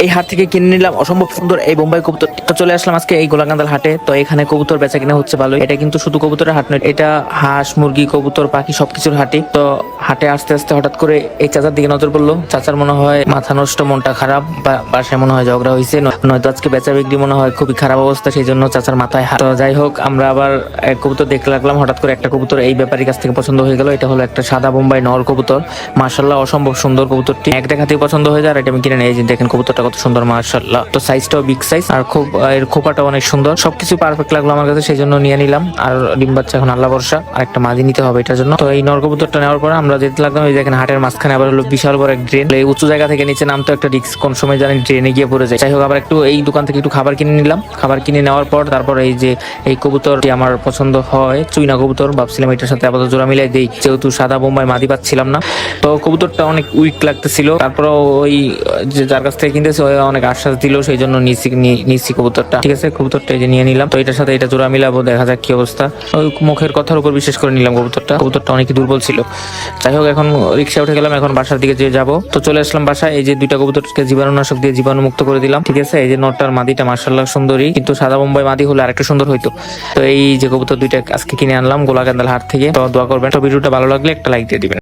এই হাট থেকে কিনে নিলাম অসম্ভব সুন্দর এই বোম্বাই কবুতর। তো চলে আসলাম আজকে এই গোলাকান্দাল হাটে। তো এখানে কবুতর বেচা কিনা হচ্ছে ভালো। এটা কিন্তু শুধু কবুতরের হাট নয়, এটা হাঁস মুরগি কবুতর পাখি সবকিছুর হাটই। তো হাটে আসতে আসতে হঠাৎ করে এই চাচার দিকে নজর পড়লো। চাচার মনে হয় মাথা নষ্ট, মনটা খারাপ, বা বাসায় মনে হয় ঝগড়া হয়েছে, নয়তো আজকে বেচা বিক্রি মনে হয় খুবই খারাপ অবস্থা, সেই জন্য চাচার মাথায় হাত। তো যাই হোক, আমরা আবার এক কবুতর দেখতে লাগলাম। হঠাৎ করে একটা কবুতর এই ব্যাপারীর কাছ থেকে পছন্দ হয়ে গেল। এটা হলো একটা সাদা বোম্বাই নর কবুতর। মাশাআল্লাহ অসম্ভব সুন্দর কবুতরটি, এক দেখাতেই পছন্দ হয়ে যায়। আর এটা আমি কিনে নিয়ে দেখেন কবুতরটা কত সুন্দর মাশাআল্লাহ। তো সাইজটাও বিগ সাইজ, আর খুব এর খোপাটা অনেক সুন্দর, সবকিছু পারফেক্ট লাগলো আমার কাছে, সেই জন্য নিয়ে নিলাম। আর ডিম বাচ্চা এখন আল্লাহ ভরসা, আর একটা মাদি নিতে হবে এটার জন্য। তো এই নর কবুতরটা নেওয়ার পরে আমরা যেতে লাগলাম। এই দেখেন হাটের মাঝখানে আবার হলো বিশাল বড় এক ড্রেন। এই উঁচু জায়গা থেকে নিচে নামতে একটা রিস্ক, কোন সময় জানি ড্রেনে গিয়ে পড়ে যায়। যাই হোক, আবার একটু এই দোকান থেকে একটু খাবার কিনে নিলাম। খাবার কিনে নেওয়ার পর তারপর এই যে এই কবুতরটি আমার পছন্দ হয়, চুইনা কবুতর, ভাবছিলাম এটার সাথে আপাতত জোড়া মিলাই দেই, যেহেতু সাদা বোম্বাই মাদি পাচ্ছিলাম না। তো কবুতরটা অনেক উইক লাগতেছিল, তারপর ওই যে যার কাছ থেকে কিনতেছে ওই অনেক আশ্বাস দিল, সেই জন্য নিচ্ছি কবুতরটা। ঠিক আছে, কবুতরটা এই যে নিয়ে নিলাম। তো এটার সাথে এটা জোড়া মিলাবো, দেখা যাক কি অবস্থা। ওই মুখের কথার উপর বিশেষ করে নিলাম কবুতরটা। কবুতরটা অনেক দুর্বল ছিল। যাই হোক, এখন রিক্সা উঠে গেলাম, এখন বাসার দিকে যে যাবো। তো চলে আসলাম বাসায়। এই যে দুইটা কবুতরকে জীবাণুনাশক দিয়ে জীবাণু মুক্ত করে দিলাম। ঠিক আছে, এই যে নটটার মাদিটা মাশাআল্লাহ সুন্দরী, কিন্তু সাদা বোম্বাই মাদি হলে আরেকটু সুন্দর হইতো। তো এই যে কবুতর দুইটা আজকে কিনে আনলাম গোলাকান্দাল হাট থেকে। তো দোয়া করবেন। তো ভিডিওটা ভালো লাগলে একটা লাইক দিয়ে দিবেন।